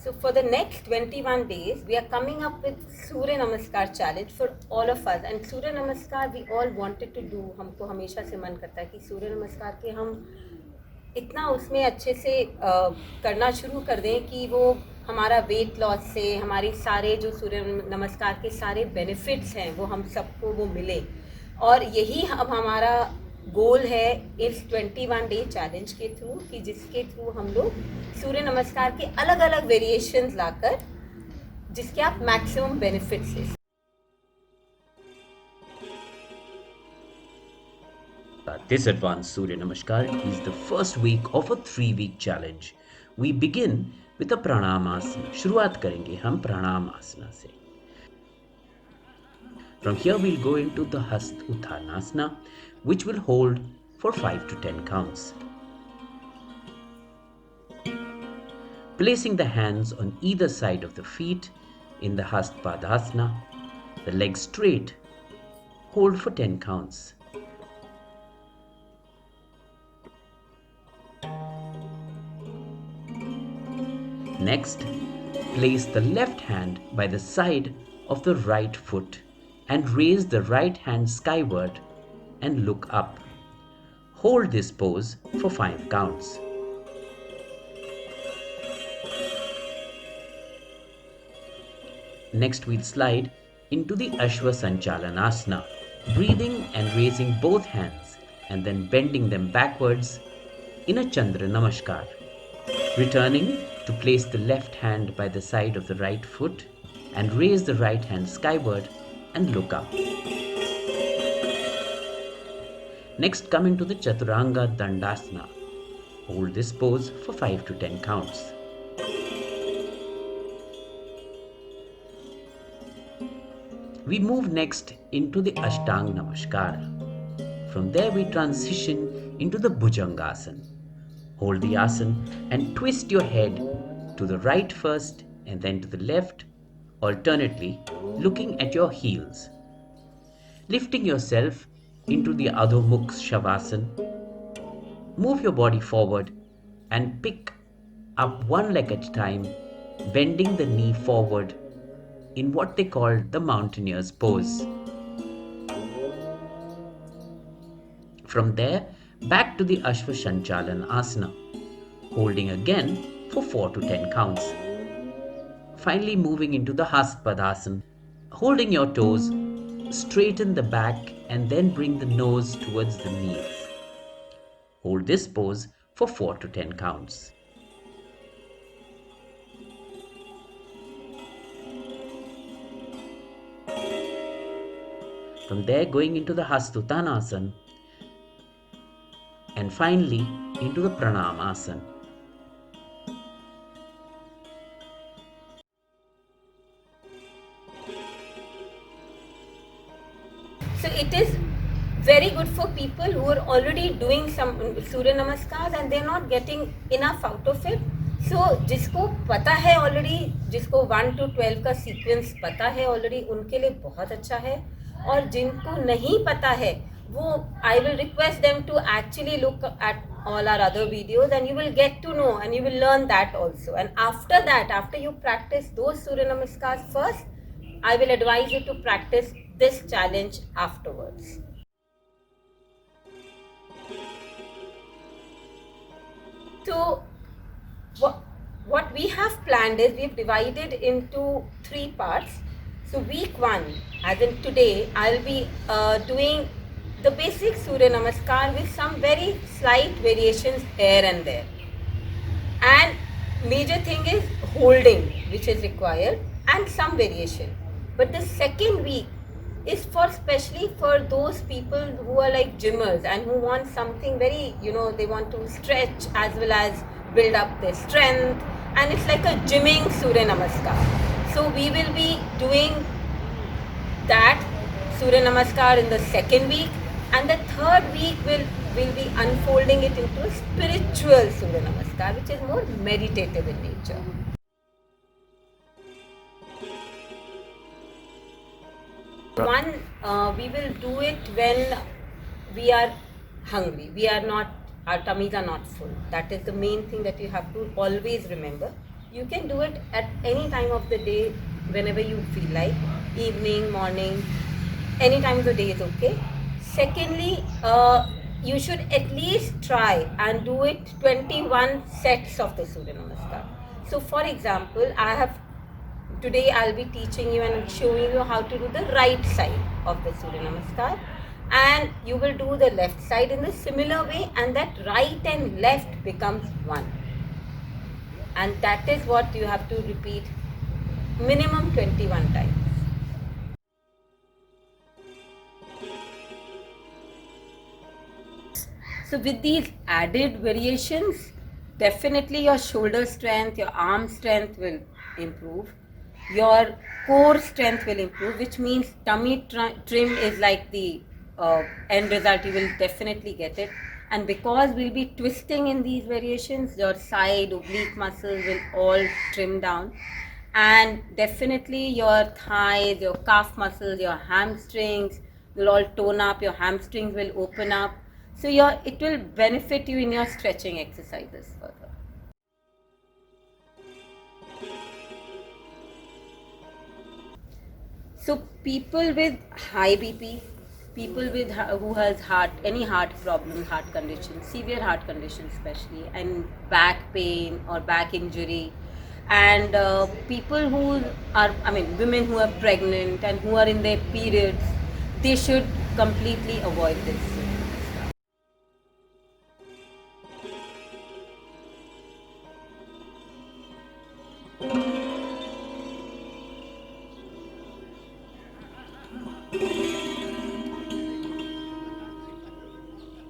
So for the next 21 days, we are coming up with Surya Namaskar challenge for all of us. And Surya Namaskar we all wanted to do. हमको हमेशा से मन करता है कि सूर्य नमस्कार के हम इतना उसमें अच्छे से करना शुरू कर दें कि वो हमारा वेट लॉस से हमारी सारे जो सूर्य नमस्कार के सारे बेनिफिट्स हैं वो हम सबको वो मिले. और यही हम हमारा गोल है इस 21 डे चैलेंज के थ्रू कि जिसके थ्रू हम लोग सूर्य नमस्कार के अलग अलग वेरिएशंस लाकर जिसके आप मैक्सिमम बेनिफिट्स ले. This advanced Surya Namaskar is the first week of a 3-week challenge. We begin with a Pranamasana. शुरुआत करेंगे हम Pranamasana से. From here we'll go into the Hast Uttanasana, which will hold for 5 to 10 counts. Placing the hands on either side of the feet in the Hast Padasana, the legs straight, hold for 10 counts. Next, place the left hand by the side of the right foot and raise the right hand skyward and look up. Hold this pose for 5 counts. Next, we'll slide into the Ashwa Sanchalanasana, breathing and raising both hands and then bending them backwards in a Chandra Namaskar. Returning to place the left hand by the side of the right foot and raise the right hand skyward and look up. Next, come into the Chaturanga Dandasana. Hold this pose for 5 to 10 counts. We move next into the Ashtang Namaskar. From there we transition into the Bhujangasana. Hold the asana and twist your head to the right first and then to the left, alternately looking at your heels. Lifting yourself into the Adho Mukh Shavasana, move your body forward and pick up one leg at a time, bending the knee forward in what they call the mountaineer's pose. From there, back to the Ashwa Sanchalan Asana, holding again for 4 to 10 counts. Finally moving into the Haspadasana, holding your toes, straighten the back and then bring the nose towards the knees. Hold this pose for 4 to 10 counts. From there going into the Hastuttanasana, and finally into the Pranamasana. So it is very good for people who are already doing some Surya Namaskars and they're not getting enough out of it. So जिसको पता है already, जिसको 1 to 12 का sequence पता है already, उनके लिए बहुत अच्छा है. और जिनको नहीं पता है वो I will request them to actually look at all our other videos and you will get to know and you will learn that also. And after that, after you practice those Surya Namaskars first, I will advise you to practice this challenge afterwards. So what we have planned is we've divided into 3 parts. So week 1, as in today, I'll be doing the basic Surya Namaskar with some very slight variations here and there. And major thing is holding, which is required, and some variation. But the second week is for especially for those people who are like gymmers and who want something very, they want to stretch as well as build up their strength. And it's like a gymming Surya Namaskar. So we will be doing that Surya Namaskar in the second week, and the third week we'll be unfolding it into a spiritual Surya Namaskar, which is more meditative in nature. One, we will do it when we are hungry. We are not, our tummies are not full. That is the main thing that you have to always remember. You can do it at any time of the day, whenever you feel like, evening, morning, any time of the day is okay. Secondly, you should at least try and do it 21 sets of the Surya Namaskar. So, for example, today I'll be teaching you and showing you how to do the right side of the Surya Namaskar, and you will do the left side in a similar way, and that right and left becomes one. And that is what you have to repeat minimum 21 times. So with these added variations, definitely your shoulder strength, your arm strength will improve. Your core strength will improve, which means tummy trim is like the end result. You will definitely get it. And because we'll be twisting in these variations, your side, oblique muscles will all trim down. And definitely your thighs, your calf muscles, your hamstrings will all tone up, your hamstrings will open up. So it will benefit you in your stretching exercises further. So people with high BP, people with who has any heart problem, heart condition, severe heart condition especially, and back pain or back injury, and people who are, women who are pregnant and who are in their periods, they should completely avoid this.